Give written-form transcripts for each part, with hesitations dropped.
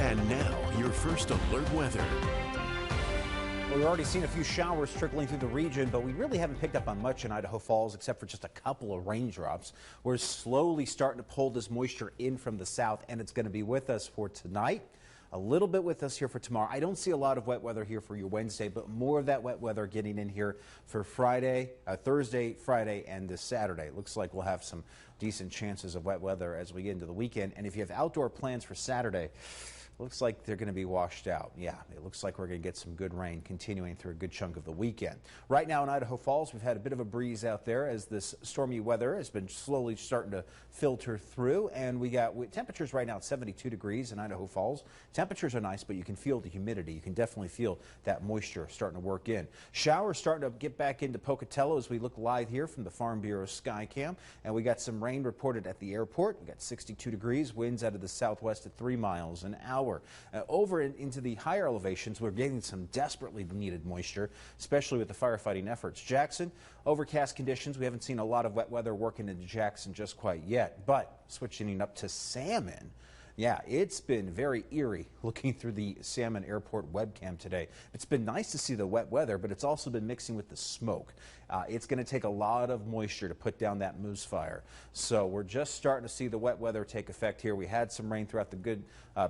And now, your first alert weather. Well, we've already seen a few showers trickling through the region, but we really haven't picked up on much in Idaho Falls except for just a couple of raindrops. We're slowly starting to pull this moisture in from the south, and it's going to be with us for tonight. A little bit with us here for tomorrow. I don't see a lot of wet weather here for your Wednesday, but more of that wet weather getting in here for Thursday, Friday, and this Saturday. It looks like we'll have some decent chances of wet weather as we get into the weekend. And if you have outdoor plans for Saturday, looks like they're going to be washed out. Yeah, it looks like we're going to get some good rain continuing through a good chunk of the weekend. Right now in Idaho Falls, we've had a bit of a breeze out there as this stormy weather has been slowly starting to filter through. And we got temperatures right now at 72 degrees in Idaho Falls. Temperatures are nice, but you can feel the humidity. You can definitely feel that moisture starting to work in. Showers starting to get back into Pocatello as we look live here from the Farm Bureau Skycam. And we got some rain reported at the airport. We got 62 degrees, winds out of the southwest at 3 miles an hour. Over into the higher elevations, we're getting some desperately needed moisture, especially with the firefighting efforts. Jackson, overcast conditions. We haven't seen a lot of wet weather working into Jackson just quite yet, but switching up to Salmon. Yeah, it's been very eerie looking through the Salmon Airport webcam today. It's been nice to see the wet weather, but it's also been mixing with the smoke. It's going to take a lot of moisture to put down that moose fire. So we're just starting to see the wet weather take effect here. We had some rain throughout the good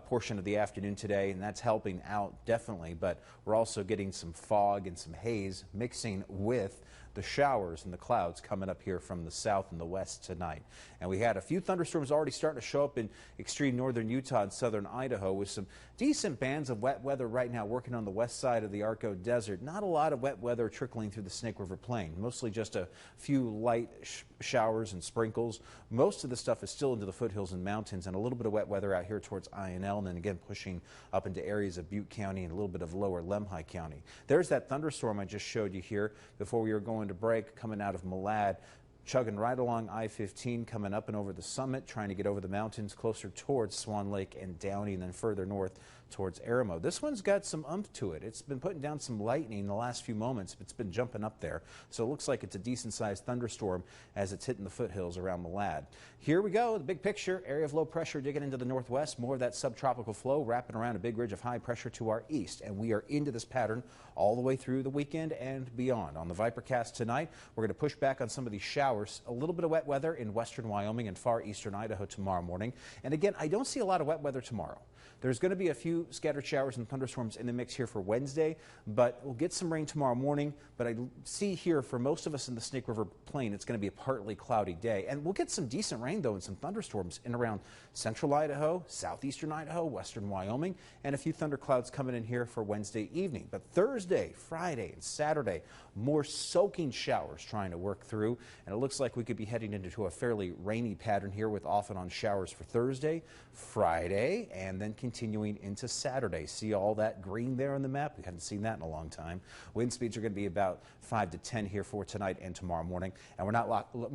portion of the afternoon today, and that's helping out definitely. But we're also getting some fog and some haze mixing with the showers and the clouds coming up here from the south and the west tonight. And we had a few thunderstorms already starting to show up in extreme northern Utah and southern Idaho with some decent bands of wet weather right now working on the west side of the Arco Desert. Not a lot of wet weather trickling through the Snake River Plain, mostly just a few light showers and sprinkles. Most of the stuff is still into the foothills and mountains, and a little bit of wet weather out here towards INL, and then again pushing up into areas of Butte County and a little bit of lower Lemhi County. There's that thunderstorm I just showed you here before we were going to break, coming out of Malad, chugging right along I-15, coming up and over the summit, trying to get over the mountains closer towards Swan Lake and Downey, and then further north towards Aramo. This one's got some umph to it. It's been putting down some lightning in the last few moments. It's been jumping up there. So it looks like it's a decent-sized thunderstorm as it's hitting the foothills around Malad. Here we go, the big picture. Area of low pressure digging into the northwest. More of that subtropical flow wrapping around a big ridge of high pressure to our east. And we are into this pattern all the way through the weekend and beyond. On the Vipercast tonight, we're going to push back on some of these showers. A little bit of wet weather in western Wyoming and far eastern Idaho tomorrow morning. And again, I don't see a lot of wet weather tomorrow. There's going to be a few scattered showers and thunderstorms in the mix here for Wednesday, but we'll get some rain tomorrow morning. But I see here for most of us in the Snake River Plain, it's going to be a partly cloudy day. And we'll get some decent rain, though, and some thunderstorms in around central Idaho, southeastern Idaho, western Wyoming, and a few thunderclouds coming in here for Wednesday evening. But Thursday, Friday, and Saturday, more soaking showers trying to work through. And it looks like we could be heading into a fairly rainy pattern here with off and on showers for Thursday, Friday, and then continuing into Saturday. See all that green there on the map? We hadn't seen that in a long time. Wind speeds are going to be about 5 to 10 here for tonight and tomorrow morning. And we're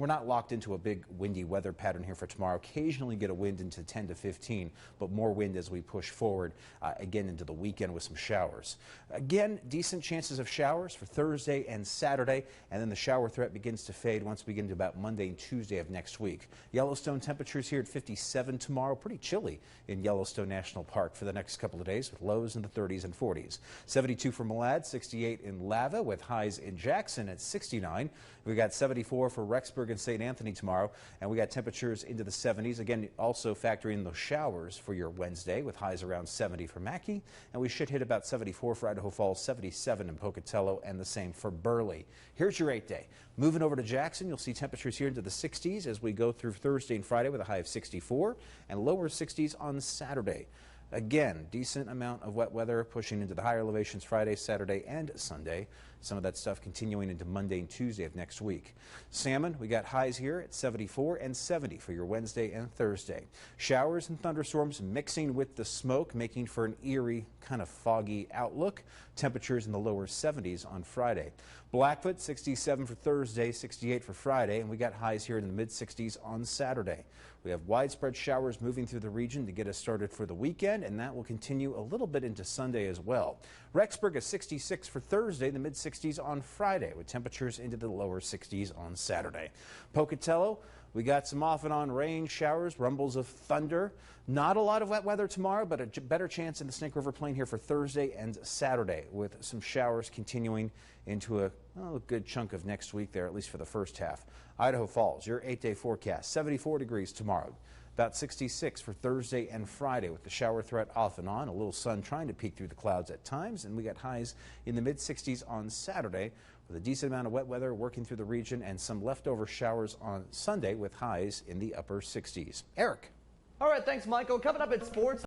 not locked into a big windy weather pattern here for tomorrow. Occasionally get a wind into 10 to 15, but more wind as we push forward again into the weekend with some showers. Again, decent chances of showers for Thursday and Saturday, and then the shower threat begins to fade once we get into about Monday and Tuesday of next week. Yellowstone temperatures here at 57 tomorrow. Pretty chilly in Yellowstone National Park for the next couple of days with lows in the 30s and 40s. 72 for Malad, 68 in Lava with highs in Jackson at 69. We got 74 for Rexburg and St. Anthony tomorrow, and we got temperatures into the 70s. Again, also factoring in those showers for your Wednesday with highs around 70 for Mackey, and we should hit about 74 for Idaho Falls, 77 in Pocatello, and the same for Burley. Here's your 8-day. Moving over to Jackson, you'll see temperatures here into the 60s as we go through Thursday and Friday with a high of 64 and lower 60s on Saturday. Again, decent amount of wet weather pushing into the higher elevations Friday, Saturday, and Sunday. Some of that stuff continuing into Monday and Tuesday of next week. Salmon, we got highs here at 74 and 70 for your Wednesday and Thursday. Showers and thunderstorms mixing with the smoke, making for an eerie, kind of foggy outlook. Temperatures in the lower 70s on Friday. Blackfoot, 67 for Thursday, 68 for Friday, and we got highs here in the mid-60s on Saturday. We have widespread showers moving through the region to get us started for the weekend, and that will continue a little bit into Sunday as well. Rexburg is 66 for Thursday, the mid-60s on Friday, with temperatures into the lower 60s on Saturday. Pocatello, We got some off and on rain showers, rumbles of thunder. Not a lot of wet weather tomorrow, but a better chance in the Snake River Plain here for Thursday and Saturday, with some showers continuing into a good chunk of next week there, at least for the first half. Idaho Falls, your 8-day forecast, 74 degrees tomorrow. About 66 for Thursday and Friday, with the shower threat off and on. A little sun trying to peek through the clouds at times, and we got highs in the mid-60s on Saturday, with a decent amount of wet weather working through the region and some leftover showers on Sunday with highs in the upper 60s. Eric. All right, thanks, Michael. Coming up at sports.